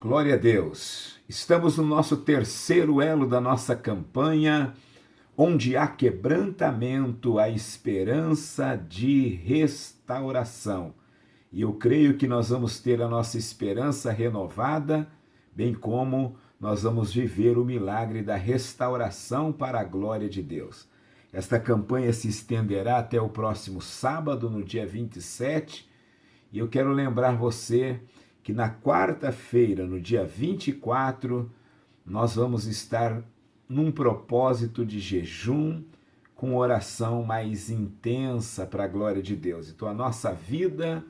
Glória a Deus! Estamos no nosso terceiro elo da nossa campanha, onde há quebrantamento, a esperança de restauração. E eu creio que nós vamos ter a nossa esperança renovada, bem como nós vamos viver o milagre da restauração para a glória de Deus. Esta campanha se estenderá até o próximo sábado, no dia 27, e eu quero lembrar você que na quarta-feira, no dia 24, nós vamos estar num propósito de jejum, com oração mais intensa para a glória de Deus. Então a nossa vida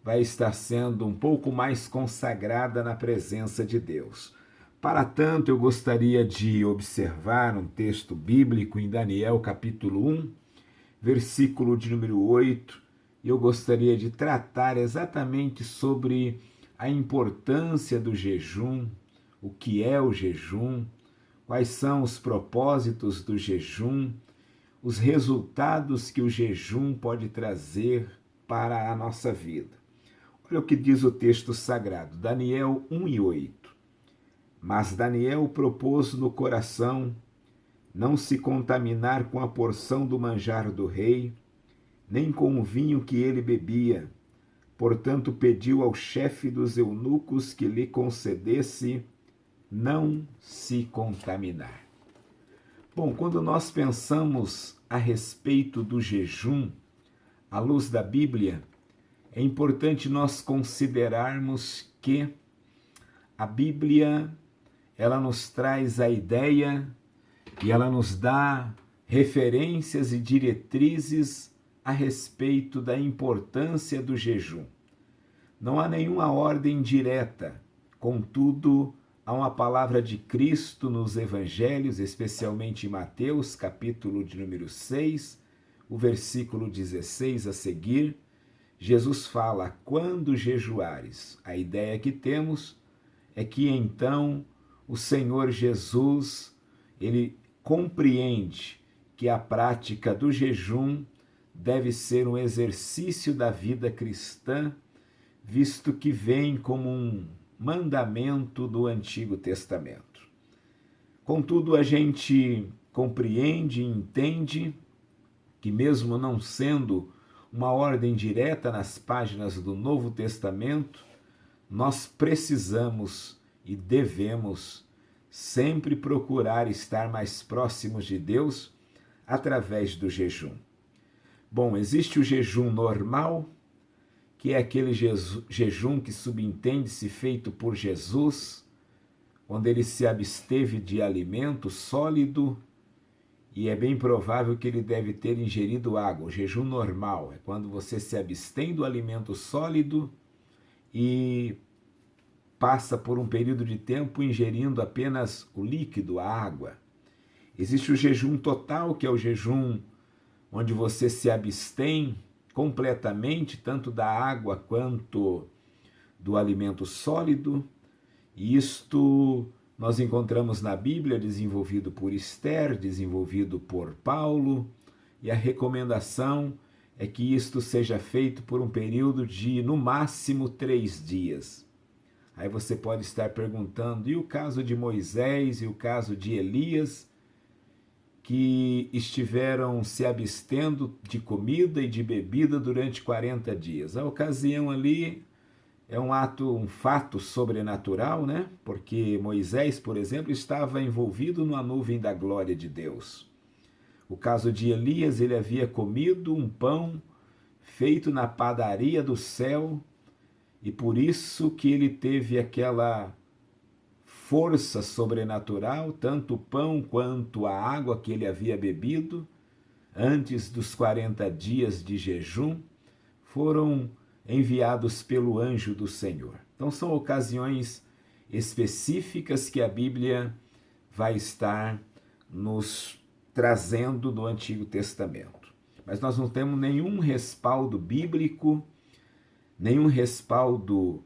vai estar sendo um pouco mais consagrada na presença de Deus. Para tanto, eu gostaria de observar um texto bíblico em Daniel, capítulo 1, versículo de número 8, e eu gostaria de tratar exatamente sobre a importância do jejum, o que é o jejum, quais são os propósitos do jejum, os resultados que o jejum pode trazer para a nossa vida. Olha o que diz o texto sagrado, Daniel 1:8. Mas Daniel propôs no coração não se contaminar com a porção do manjar do rei, nem com o vinho que ele bebia. Portanto, pediu ao chefe dos eunucos que lhe concedesse não se contaminar. Bom, quando nós pensamos a respeito do jejum, à luz da Bíblia, é importante nós considerarmos que a Bíblia, ela nos traz a ideia e ela nos dá referências e diretrizes a respeito da importância do jejum. Não há nenhuma ordem direta, contudo, há uma palavra de Cristo nos evangelhos, especialmente em Mateus, capítulo de número 6, o versículo 16 a seguir. Jesus fala, quando jejuares. A ideia que temos é que então o Senhor Jesus, ele compreende que a prática do jejum deve ser um exercício da vida cristã, visto que vem como um mandamento do Antigo Testamento. Contudo, a gente compreende e entende que, mesmo não sendo uma ordem direta nas páginas do Novo Testamento, nós precisamos e devemos sempre procurar estar mais próximos de Deus através do jejum. Bom, existe o jejum normal, que é aquele jejum que subentende-se feito por Jesus, onde ele se absteve de alimento sólido, e é bem provável que ele deve ter ingerido água. O jejum normal é quando você se abstém do alimento sólido e passa por um período de tempo ingerindo apenas o líquido, a água. Existe o jejum total, que é o jejum onde você se abstém completamente, tanto da água quanto do alimento sólido. E isto nós encontramos na Bíblia, desenvolvido por Esther, desenvolvido por Paulo, e a recomendação é que isto seja feito por um período de, no máximo, 3 dias. Aí você pode estar perguntando, e o caso de Moisés e o caso de Elias, que estiveram se abstendo de comida e de bebida durante 40 dias. A ocasião ali é um fato sobrenatural, né? Porque Moisés, por exemplo, estava envolvido numa nuvem da glória de Deus. O caso de Elias, ele havia comido um pão feito na padaria do céu, e por isso que ele teve aquela força sobrenatural, tanto o pão quanto a água que ele havia bebido antes dos 40 dias de jejum foram enviados pelo anjo do Senhor. Então são ocasiões específicas que a Bíblia vai estar nos trazendo do Antigo Testamento. Mas nós não temos nenhum respaldo bíblico, nenhum respaldo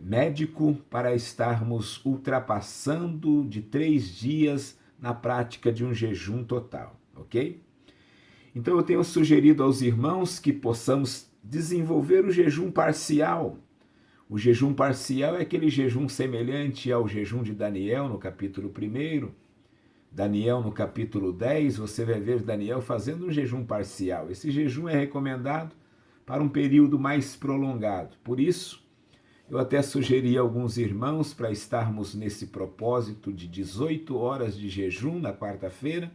médico para estarmos ultrapassando de 3 dias na prática de um jejum total, ok? Então eu tenho sugerido aos irmãos que possamos desenvolver o jejum parcial, O jejum parcial é aquele jejum semelhante ao jejum de Daniel no capítulo 1. Daniel no capítulo 10, você vai ver Daniel fazendo um jejum parcial. Esse jejum é recomendado para um período mais prolongado. Por isso, eu até sugeri a alguns irmãos para estarmos nesse propósito de 18 horas de jejum na quarta-feira,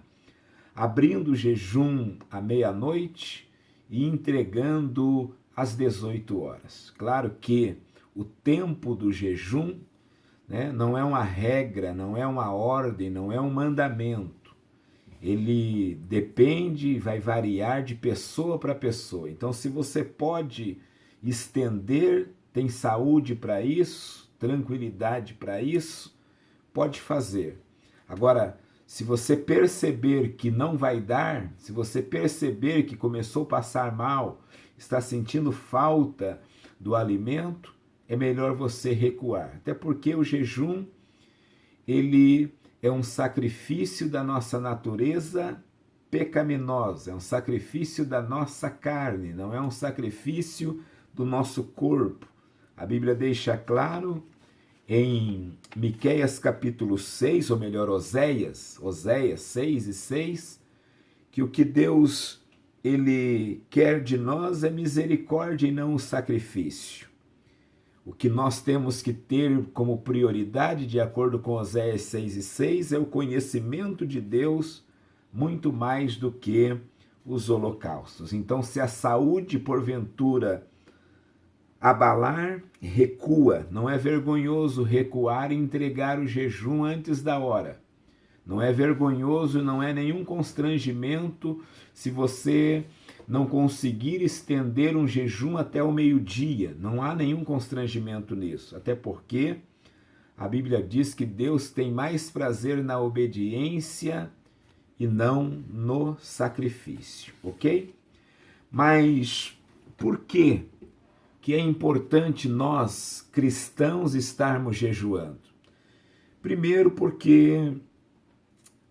abrindo o jejum à meia-noite e entregando às 18 horas. Claro que o tempo do jejum, né, não é uma regra, não é uma ordem, não é um mandamento. Ele depende, vai variar de pessoa para pessoa. Então, se você pode estender, tem saúde para isso, tranquilidade para isso, pode fazer. Agora, se você perceber que não vai dar, se você perceber que começou a passar mal, está sentindo falta do alimento, é melhor você recuar. Até porque o jejum, ele é um sacrifício da nossa natureza pecaminosa, é um sacrifício da nossa carne, não é um sacrifício do nosso corpo. A Bíblia deixa claro em Miqueias capítulo 6, ou melhor, Oséias 6:6, que o que Deus ele quer de nós é misericórdia e não o sacrifício. O que nós temos que ter como prioridade, de acordo com Oséias 6:6, é o conhecimento de Deus muito mais do que os holocaustos. Então, se a saúde, porventura, abalar, recua. Não é vergonhoso recuar e entregar o jejum antes da hora. Não é vergonhoso, não é nenhum constrangimento se você não conseguir estender um jejum até o meio-dia. Não há nenhum constrangimento nisso. Até porque a Bíblia diz que Deus tem mais prazer na obediência e não no sacrifício, ok? Mas por que é importante nós, cristãos, estarmos jejuando? Primeiro, porque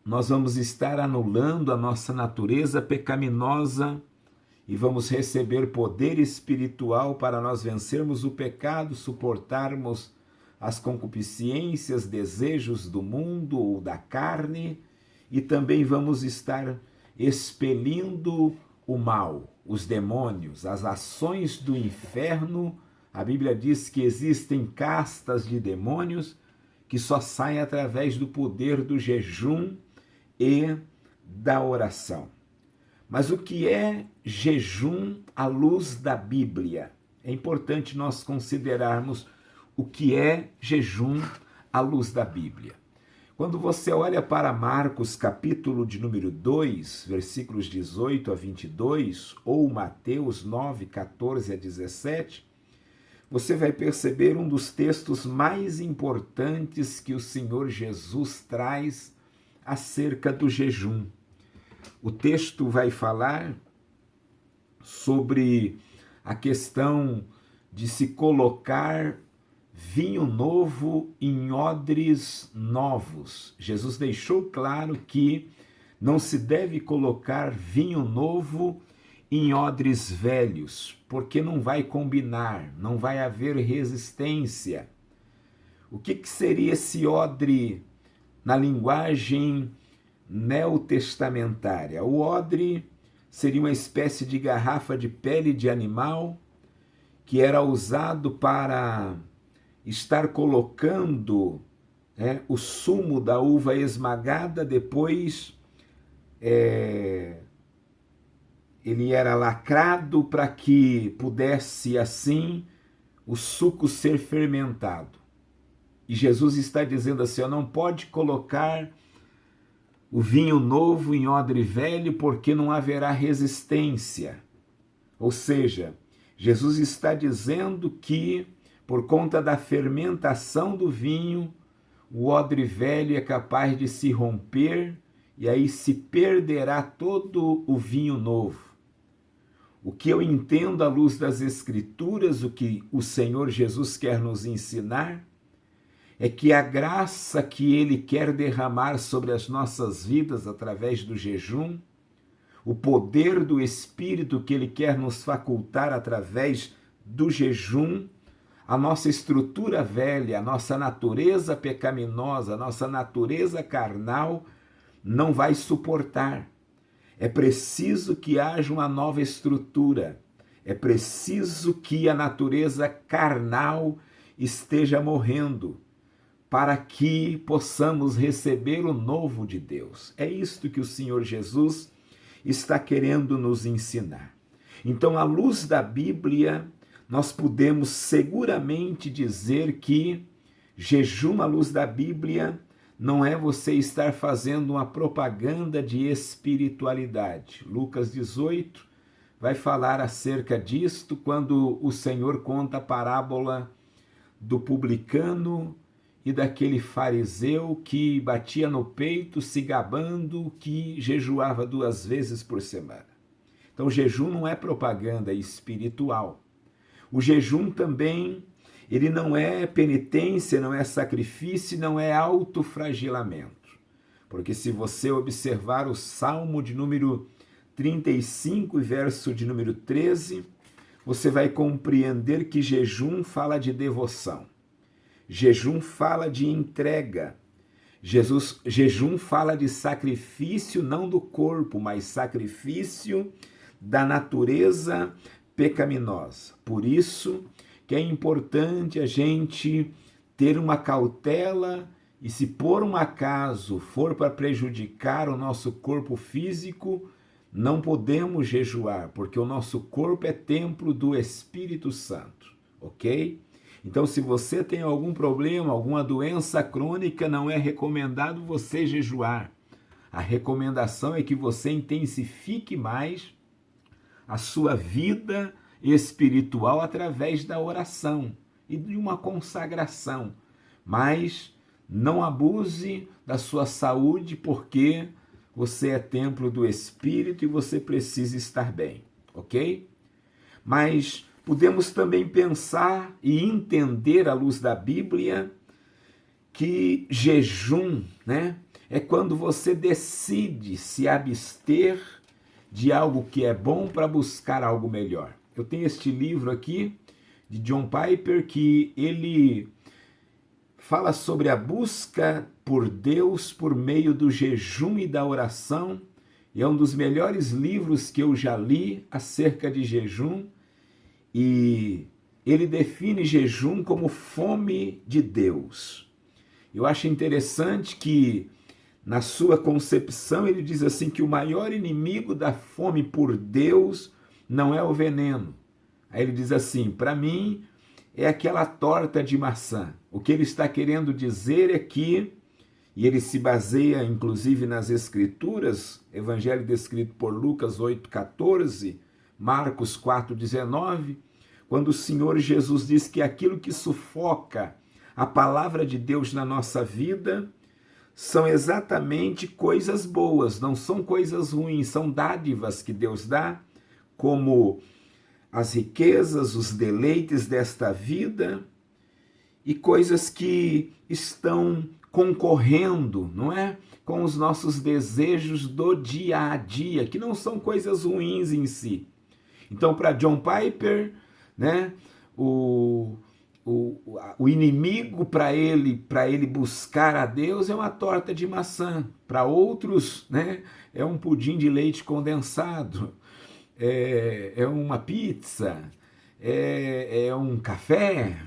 nós vamos estar anulando a nossa natureza pecaminosa e vamos receber poder espiritual para nós vencermos o pecado, suportarmos as concupiscências, desejos do mundo ou da carne, e também vamos estar expelindo o mal, os demônios, as ações do inferno. A Bíblia diz que existem castas de demônios que só saem através do poder do jejum e da oração. Mas o que é jejum à luz da Bíblia? É importante nós considerarmos o que é jejum à luz da Bíblia. Quando você olha para Marcos, capítulo de número 2, versículos 18 a 22, ou Mateus 9, 14 a 17, você vai perceber um dos textos mais importantes que o Senhor Jesus traz acerca do jejum. O texto vai falar sobre a questão de se colocar vinho novo em odres novos. Jesus deixou claro que não se deve colocar vinho novo em odres velhos, porque não vai combinar, não vai haver resistência. O que seria esse odre na linguagem neotestamentária? O odre seria uma espécie de garrafa de pele de animal que era usado para estar colocando o sumo da uva esmagada, depois ele era lacrado para que pudesse assim o suco ser fermentado. E Jesus está dizendo assim, não pode colocar o vinho novo em odre velho, porque não haverá resistência. Ou seja, Jesus está dizendo que por conta da fermentação do vinho, o odre velho é capaz de se romper e aí se perderá todo o vinho novo. O que eu entendo à luz das Escrituras, o que o Senhor Jesus quer nos ensinar, é que a graça que Ele quer derramar sobre as nossas vidas através do jejum, o poder do Espírito que Ele quer nos facultar através do jejum, a nossa estrutura velha, a nossa natureza pecaminosa, a nossa natureza carnal não vai suportar. É preciso que haja uma nova estrutura. É preciso que a natureza carnal esteja morrendo para que possamos receber o novo de Deus. É isto que o Senhor Jesus está querendo nos ensinar. Então, à luz da Bíblia, nós podemos seguramente dizer que jejum à luz da Bíblia não é você estar fazendo uma propaganda de espiritualidade. Lucas 18 vai falar acerca disto quando o Senhor conta a parábola do publicano e daquele fariseu que batia no peito se gabando que jejuava 2 vezes por semana. Então, o jejum não é propaganda espiritual. O jejum também, ele não é penitência, não é sacrifício, não é autoflagelamento. Porque se você observar o Salmo de número 35 e verso de número 13, você vai compreender que jejum fala de devoção. Jejum fala de entrega. Jejum fala de sacrifício não do corpo, mas sacrifício da natureza pecaminosa. Por isso que é importante a gente ter uma cautela e, se por um acaso for para prejudicar o nosso corpo físico, não podemos jejuar, porque o nosso corpo é templo do Espírito Santo, ok? Então, se você tem algum problema, alguma doença crônica, não é recomendado você jejuar. A recomendação é que você intensifique mais a sua vida espiritual através da oração e de uma consagração. Mas não abuse da sua saúde, porque você é templo do Espírito e você precisa estar bem, ok? Mas podemos também pensar e entender à luz da Bíblia que jejum, né, é quando você decide se abster de algo que é bom para buscar algo melhor. Eu tenho este livro aqui de John Piper que ele fala sobre a busca por Deus por meio do jejum e da oração, e é um dos melhores livros que eu já li acerca de jejum, e ele define jejum como fome de Deus. Eu acho interessante que, na sua concepção, ele diz assim que o maior inimigo da fome por Deus não é o veneno. Aí ele diz assim, para mim, é aquela torta de maçã. O que ele está querendo dizer é que, e ele se baseia inclusive nas Escrituras, Evangelho descrito por Lucas 8,14, Marcos 4,19, quando o Senhor Jesus diz que aquilo que sufoca a palavra de Deus na nossa vida são exatamente coisas boas, não são coisas ruins, são dádivas que Deus dá, como as riquezas, os deleites desta vida e coisas que estão concorrendo, não é? Com os nossos desejos do dia a dia, que não são coisas ruins em si. Então, para John Piper, né, o inimigo para ele buscar a Deus é uma torta de maçã. Para outros, né, é um pudim de leite condensado, é uma pizza, é um café,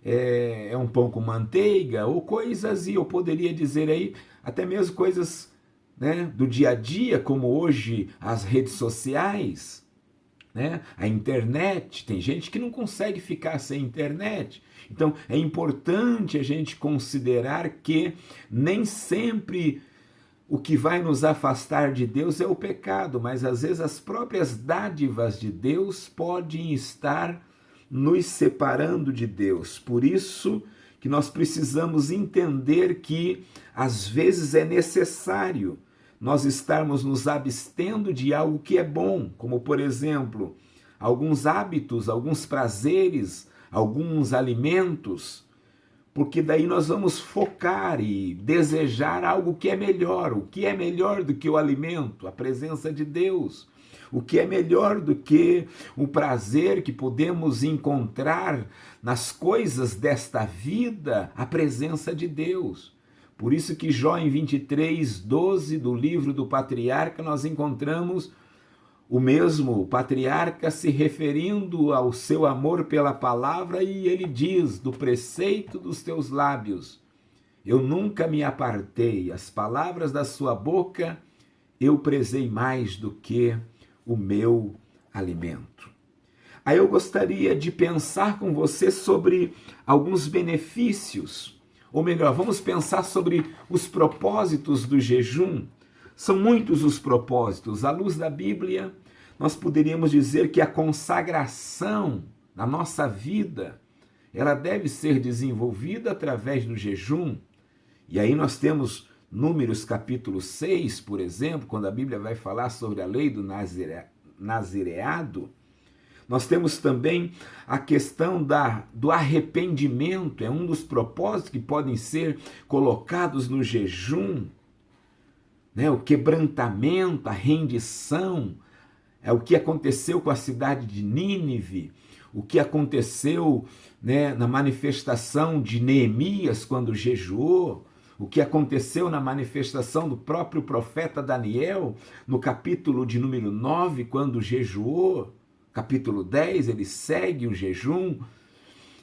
é um pão com manteiga, ou coisas, e eu poderia dizer aí, até mesmo coisas, né, do dia a dia, como hoje as redes sociais, né? A internet, tem gente que não consegue ficar sem internet. Então é importante a gente considerar que nem sempre o que vai nos afastar de Deus é o pecado, mas às vezes as próprias dádivas de Deus podem estar nos separando de Deus. Por isso que nós precisamos entender que às vezes é necessário nós estarmos nos abstendo de algo que é bom, como, por exemplo, alguns hábitos, alguns prazeres, alguns alimentos, porque daí nós vamos focar e desejar algo que é melhor. O que é melhor do que o alimento? A presença de Deus. O que é melhor do que o prazer que podemos encontrar nas coisas desta vida, a presença de Deus. Por isso que Jó em 23:12 do livro do Patriarca nós encontramos o mesmo patriarca se referindo ao seu amor pela palavra, e ele diz: do preceito dos teus lábios eu nunca me apartei, as palavras da sua boca eu prezei mais do que o meu alimento. Aí eu gostaria de pensar com você sobre alguns benefícios, ou melhor, vamos pensar sobre os propósitos do jejum. São muitos os propósitos. À luz da Bíblia, nós poderíamos dizer que a consagração na nossa vida, ela deve ser desenvolvida através do jejum. E aí nós temos Números capítulo 6, por exemplo, quando a Bíblia vai falar sobre a lei do nazireado. Nós temos também a questão do arrependimento, é um dos propósitos que podem ser colocados no jejum, né? O quebrantamento, a rendição, é o que aconteceu com a cidade de Nínive, o que aconteceu, né, na manifestação de Neemias quando jejuou, o que aconteceu na manifestação do próprio profeta Daniel, no capítulo de número 9, quando jejuou, capítulo 10, ele segue o jejum.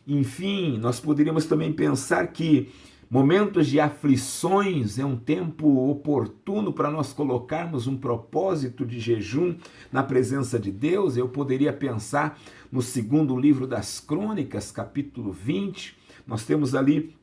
Enfim, nós poderíamos também pensar que momentos de aflições é um tempo oportuno para nós colocarmos um propósito de jejum na presença de Deus. Eu poderia pensar no segundo livro das Crônicas, capítulo 20, nós temos ali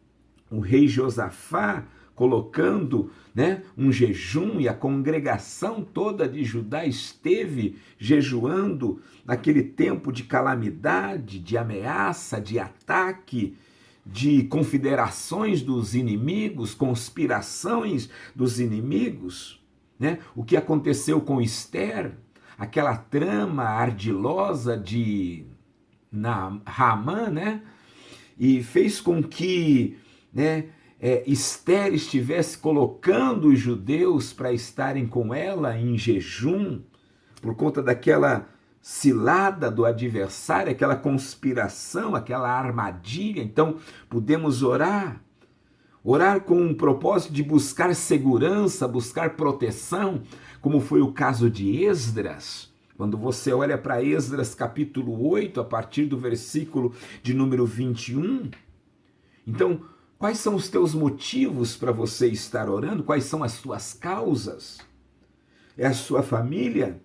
o rei Josafá colocando, né, um jejum, e a congregação toda de Judá esteve jejuando naquele tempo de calamidade, de ameaça, de ataque, de confederações dos inimigos, conspirações dos inimigos, né? O que aconteceu com Ester, aquela trama ardilosa de Haamã, né? E fez com que, né, Ester estivesse colocando os judeus para estarem com ela em jejum, por conta daquela cilada do adversário, aquela conspiração, aquela armadilha. Então, podemos orar com o propósito de buscar segurança, buscar proteção, como foi o caso de Esdras. Quando você olha para Esdras capítulo 8, a partir do versículo de número 21, então, quais são os teus motivos para você estar orando? Quais são as suas causas? É a sua família?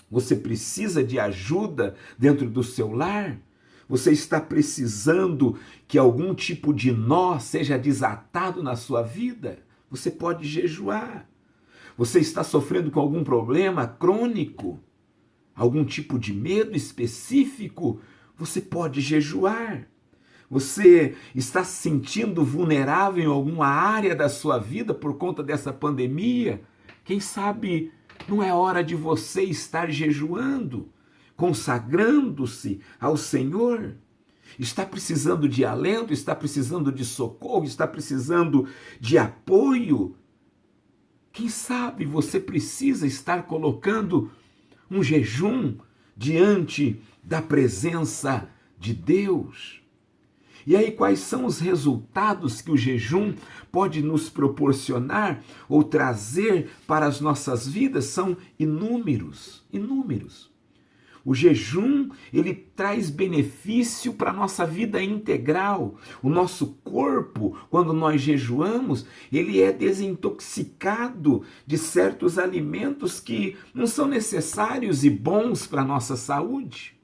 Você precisa de ajuda dentro do seu lar? Você está precisando que algum tipo de nó seja desatado na sua vida? Você pode jejuar. Você está sofrendo com algum problema crônico? Algum tipo de medo específico? Você pode jejuar. Você está se sentindo vulnerável em alguma área da sua vida por conta dessa pandemia? Quem sabe não é hora de você estar jejuando, consagrando-se ao Senhor? Está precisando de alento, está precisando de socorro, está precisando de apoio? Quem sabe você precisa estar colocando um jejum diante da presença de Deus? E aí, quais são os resultados que o jejum pode nos proporcionar ou trazer para as nossas vidas? São inúmeros, inúmeros. O jejum, ele traz benefício para a nossa vida integral. O nosso corpo, quando nós jejuamos, ele é desintoxicado de certos alimentos que não são necessários e bons para a nossa saúde.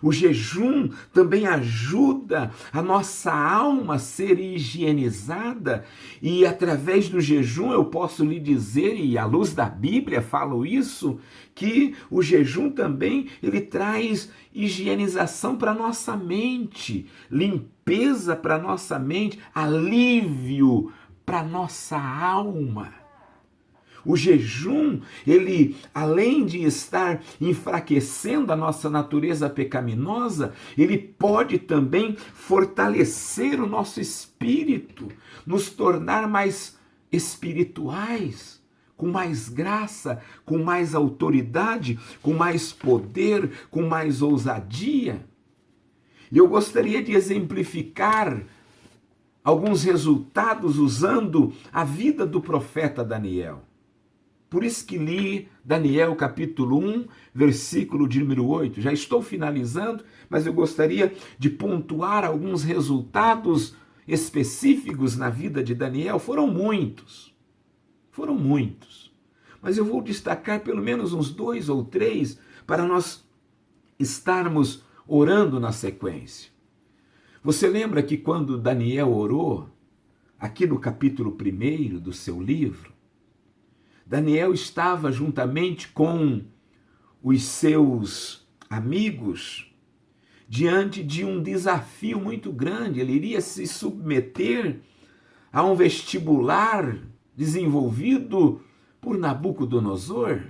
O jejum também ajuda a nossa alma a ser higienizada, e através do jejum eu posso lhe dizer, e à luz da Bíblia falo isso, que o jejum também ele traz higienização para a nossa mente, limpeza para a nossa mente, alívio para a nossa alma. O jejum, ele, além de estar enfraquecendo a nossa natureza pecaminosa, ele pode também fortalecer o nosso espírito, nos tornar mais espirituais, com mais graça, com mais autoridade, com mais poder, com mais ousadia. E eu gostaria de exemplificar alguns resultados usando a vida do profeta Daniel. Por isso que li Daniel capítulo 1, versículo de número 8. Já estou finalizando, mas eu gostaria de pontuar alguns resultados específicos na vida de Daniel. Foram muitos, mas eu vou destacar pelo menos uns 2 ou 3 para nós estarmos orando na sequência. Você lembra que quando Daniel orou, aqui no capítulo 1 do seu livro, Daniel estava juntamente com os seus amigos diante de um desafio muito grande. Ele iria se submeter a um vestibular desenvolvido por Nabucodonosor.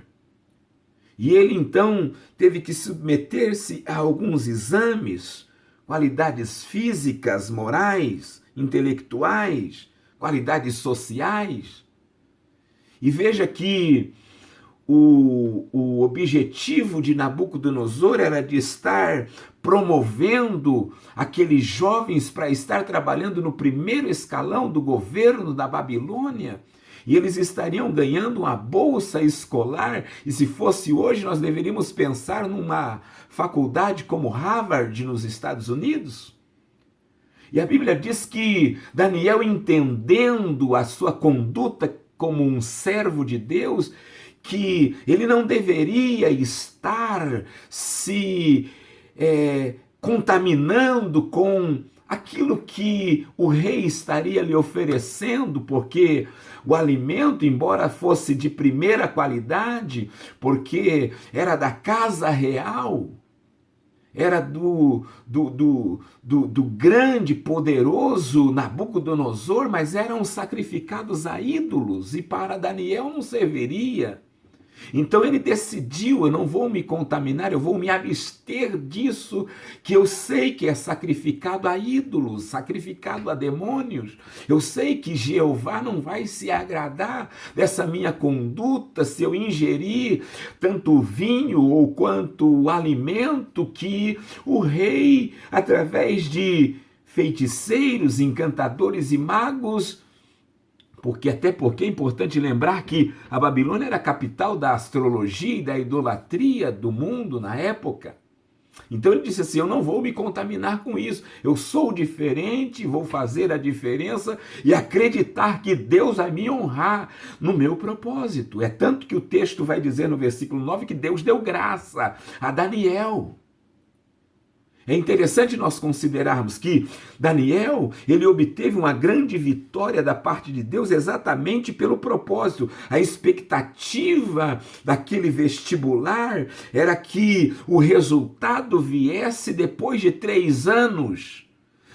E ele então teve que submeter-se a alguns exames, qualidades físicas, morais, intelectuais, qualidades sociais. E veja que o objetivo de Nabucodonosor era de estar promovendo aqueles jovens para estar trabalhando no primeiro escalão do governo da Babilônia. E eles estariam ganhando uma bolsa escolar, e se fosse hoje nós deveríamos pensar numa faculdade como Harvard nos Estados Unidos. E a Bíblia diz que Daniel, entendendo a sua conduta como um servo de Deus, que ele não deveria estar se contaminando com aquilo que o rei estaria lhe oferecendo, porque o alimento, embora fosse de primeira qualidade, porque era da casa real, era do grande, poderoso Nabucodonosor, mas eram sacrificados a ídolos, e para Daniel não serviria. Então ele decidiu: eu não vou me contaminar, eu vou me abster disso que eu sei que é sacrificado a ídolos, sacrificado a demônios. Eu sei que Jeová não vai se agradar dessa minha conduta se eu ingerir tanto vinho ou quanto alimento que o rei, através de feiticeiros, encantadores e magos, até porque é importante lembrar que a Babilônia era a capital da astrologia e da idolatria do mundo na época. Então ele disse assim: eu não vou me contaminar com isso, eu sou diferente, vou fazer a diferença e acreditar que Deus vai me honrar no meu propósito. É tanto que o texto vai dizer no versículo 9 que Deus deu graça a Daniel. É interessante nós considerarmos que Daniel, ele obteve uma grande vitória da parte de Deus exatamente pelo propósito. A expectativa daquele vestibular era que o resultado viesse depois de 3 anos.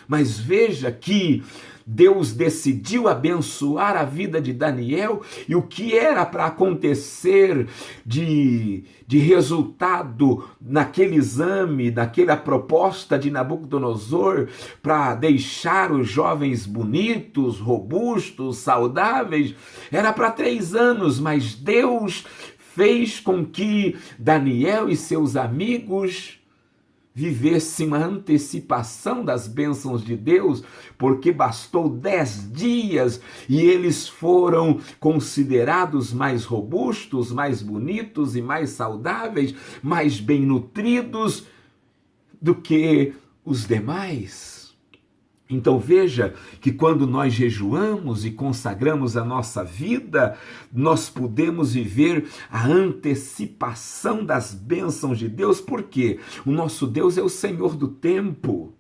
Mas veja que Deus decidiu abençoar a vida de Daniel, e o que era para acontecer de resultado naquele exame, naquela proposta de Nabucodonosor para deixar os jovens bonitos, robustos, saudáveis, era para 3 anos, mas Deus fez com que Daniel e seus amigos vivesse uma antecipação das bênçãos de Deus, porque bastou 10 dias e eles foram considerados mais robustos, mais bonitos e mais saudáveis, mais bem nutridos do que os demais. Então veja que quando nós jejuamos e consagramos a nossa vida, nós podemos viver a antecipação das bênçãos de Deus, porque o nosso Deus é o Senhor do tempo.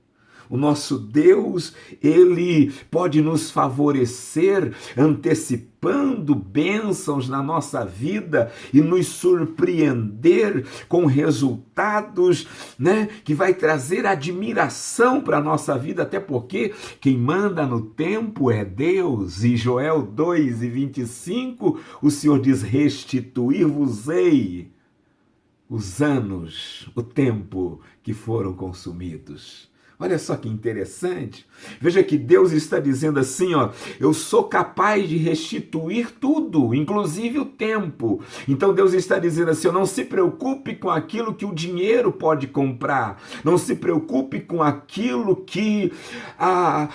O nosso Deus, ele pode nos favorecer antecipando bênçãos na nossa vida e nos surpreender com resultados, que vai trazer admiração para a nossa vida, até porque quem manda no tempo é Deus. E Joel 2:25, o Senhor diz: restituir-vos-ei os anos, o tempo que foram consumidos. Olha só que interessante. Veja que Deus está dizendo assim, ó, eu sou capaz de restituir tudo, inclusive o tempo. Então Deus está dizendo assim, ó, não se preocupe com aquilo que o dinheiro pode comprar. Não se preocupe com aquilo que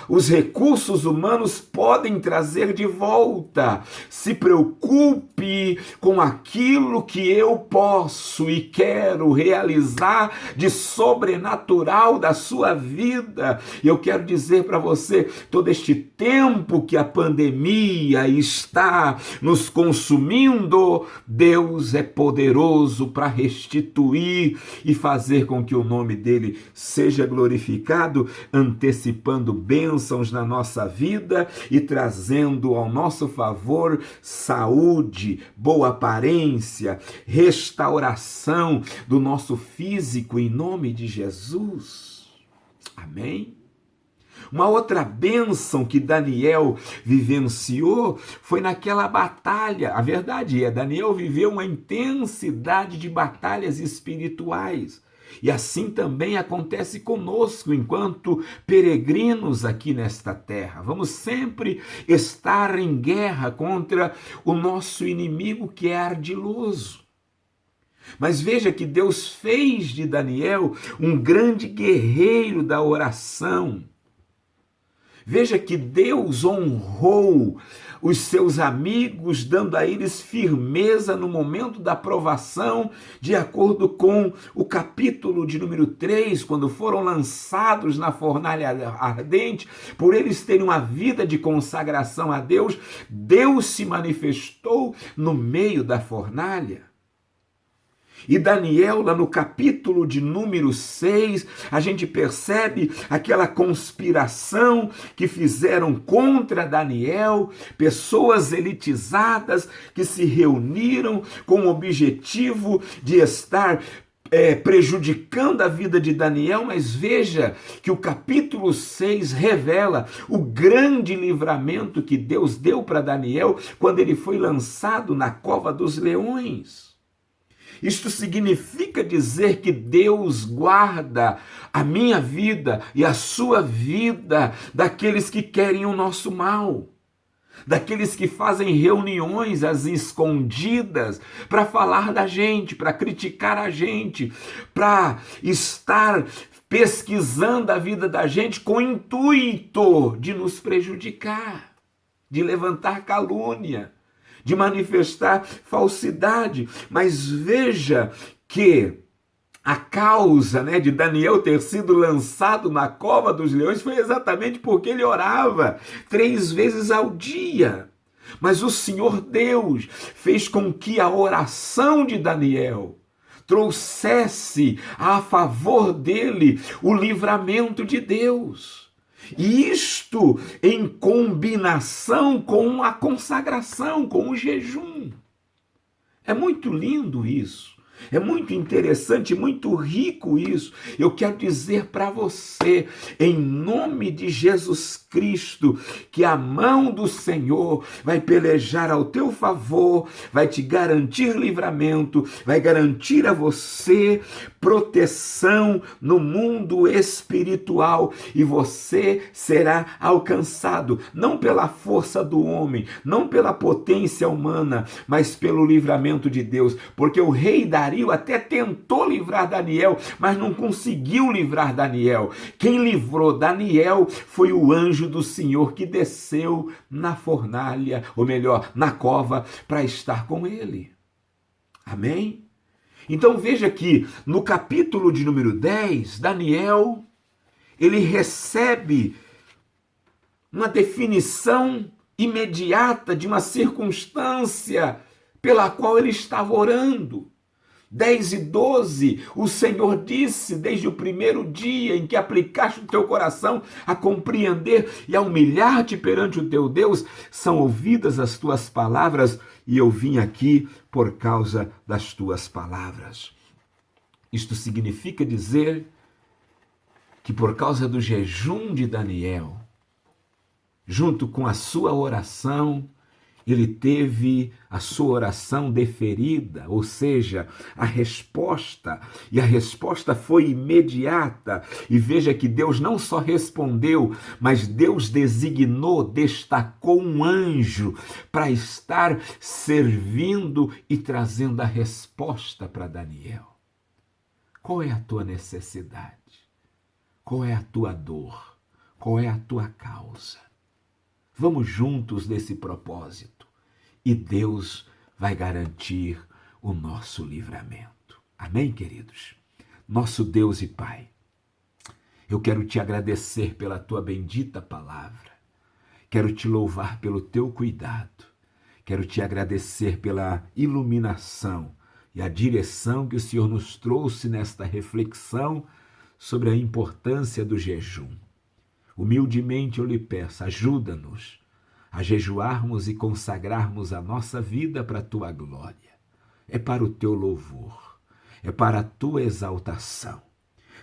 os recursos humanos podem trazer de volta. Se preocupe com aquilo que eu posso e quero realizar de sobrenatural da sua vida. E eu quero dizer para você, todo este tempo que a pandemia está nos consumindo, Deus é poderoso para restituir e fazer com que o nome dele seja glorificado, antecipando bênçãos na nossa vida e trazendo ao nosso favor saúde, boa aparência, restauração do nosso físico em nome de Jesus. Amém? Uma outra bênção que Daniel vivenciou foi naquela batalha. A verdade é, Daniel viveu uma intensidade de batalhas espirituais. E assim também acontece conosco enquanto peregrinos aqui nesta terra. Vamos sempre estar em guerra contra o nosso inimigo que é ardiloso. Mas veja que Deus fez de Daniel um grande guerreiro da oração. Veja que Deus honrou os seus amigos, dando a eles firmeza no momento da provação, de acordo com o capítulo de número 3, quando foram lançados na fornalha ardente, por eles terem uma vida de consagração a Deus, Deus se manifestou no meio da fornalha. E Daniel, lá no capítulo de número 6, a gente percebe aquela conspiração que fizeram contra Daniel, pessoas elitizadas que se reuniram com o objetivo de estar prejudicando a vida de Daniel, mas veja que o capítulo 6 revela o grande livramento que Deus deu para Daniel quando ele foi lançado na cova dos leões. Isto significa dizer que Deus guarda a minha vida e a sua vida daqueles que querem o nosso mal, daqueles que fazem reuniões às escondidas para falar da gente, para criticar a gente, para estar pesquisando a vida da gente com o intuito de nos prejudicar, de levantar calúnia, de manifestar falsidade. Mas veja que a causa, de Daniel ter sido lançado na cova dos leões foi exatamente porque ele orava 3 vezes ao dia. Mas o Senhor Deus fez com que a oração de Daniel trouxesse a favor dele o livramento de Deus. E isto em combinação com a consagração, com o jejum. É muito lindo isso. É muito interessante, muito rico isso. Eu quero dizer para você, em nome de Jesus Cristo, que a mão do Senhor vai pelejar ao teu favor, vai te garantir livramento, vai garantir a você proteção no mundo espiritual e você será alcançado, não pela força do homem, não pela potência humana, mas pelo livramento de Deus, porque o rei Dario até tentou livrar Daniel, mas não conseguiu livrar Daniel. Quem livrou Daniel foi o anjo do Senhor que desceu na fornalha, ou melhor, na cova, para estar com ele. Amém? Então veja que no capítulo de número 10, Daniel, ele recebe uma definição imediata de uma circunstância pela qual ele estava orando. 10 e 12, o Senhor disse, desde o primeiro dia em que aplicaste o teu coração a compreender e a humilhar-te perante o teu Deus, são ouvidas as tuas palavras, e eu vim aqui por causa das tuas palavras. Isto significa dizer que por causa do jejum de Daniel, junto com a sua oração ele teve a sua oração deferida, ou seja, a resposta, e a resposta foi imediata. E veja que Deus não só respondeu, mas Deus designou, destacou um anjo para estar servindo e trazendo a resposta para Daniel. Qual é a tua necessidade? Qual é a tua dor? Qual é a tua causa? Vamos juntos nesse propósito e Deus vai garantir o nosso livramento. Amém, queridos? Nosso Deus e Pai, eu quero te agradecer pela tua bendita palavra. Quero te louvar pelo teu cuidado. Quero te agradecer pela iluminação e a direção que o Senhor nos trouxe nesta reflexão sobre a importância do jejum. Humildemente eu lhe peço, ajuda-nos a jejuarmos e consagrarmos a nossa vida para a tua glória. É para o teu louvor, é para a tua exaltação.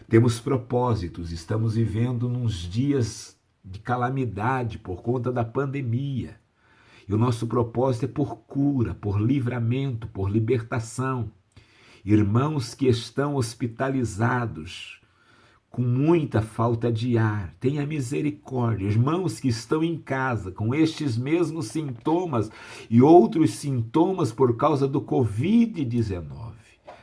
Temos propósitos, estamos vivendo nos dias de calamidade por conta da pandemia. E o nosso propósito é por cura, por livramento, por libertação. Irmãos que estão hospitalizados, com muita falta de ar, tenha misericórdia. Irmãos que estão em casa com estes mesmos sintomas e outros sintomas por causa do Covid-19,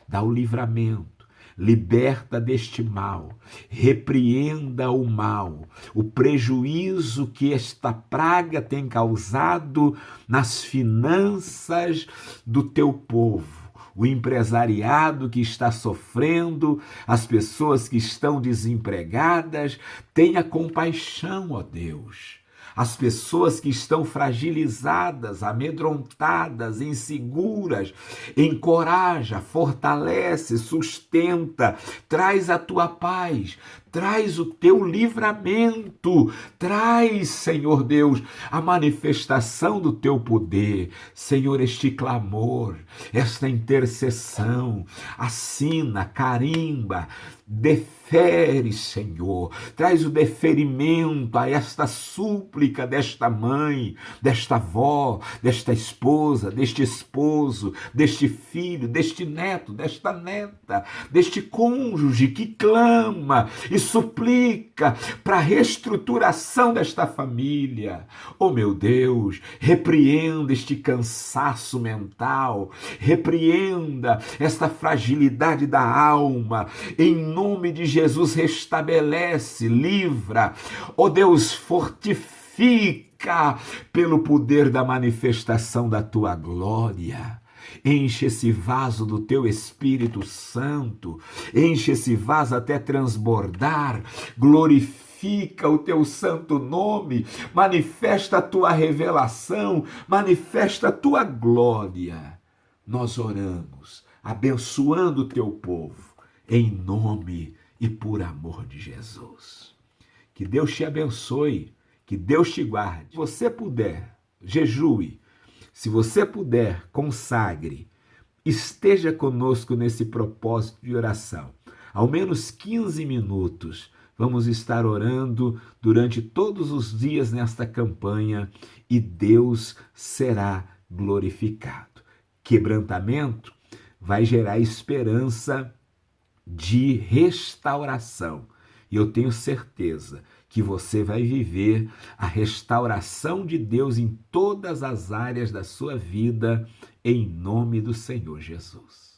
dá o livramento, liberta deste mal, repreenda o mal, o prejuízo que esta praga tem causado nas finanças do teu povo. O empresariado que está sofrendo, as pessoas que estão desempregadas, tenha compaixão, ó Deus. As pessoas que estão fragilizadas, amedrontadas, inseguras, encoraja, fortalece, sustenta, traz a tua paz, traz o teu livramento, traz, Senhor Deus, a manifestação do teu poder. Senhor, este clamor, esta intercessão, assina, carimba, defere, Senhor, traz o deferimento a esta súplica desta mãe, desta avó, desta esposa, deste esposo, deste filho, deste neto, desta neta, deste cônjuge que clama e suplica para a reestruturação desta família. Oh, meu Deus, repreenda este cansaço mental, repreenda esta fragilidade da alma, em nome de Jesus, restabelece, livra, ó Deus, fortifica pelo poder da manifestação da tua glória. Enche esse vaso do teu Espírito Santo, enche esse vaso até transbordar, glorifica o teu santo nome, manifesta a tua revelação, manifesta a tua glória. Nós oramos, abençoando o teu povo, em nome e por amor de Jesus. Que Deus te abençoe, que Deus te guarde. Se você puder, jejue. Se você puder, consagre. Esteja conosco nesse propósito de oração. Ao menos 15 minutos. Vamos estar orando durante todos os dias nesta campanha e Deus será glorificado. Quebrantamento vai gerar esperança de restauração. E eu tenho certeza que você vai viver a restauração de Deus em todas as áreas da sua vida, em nome do Senhor Jesus.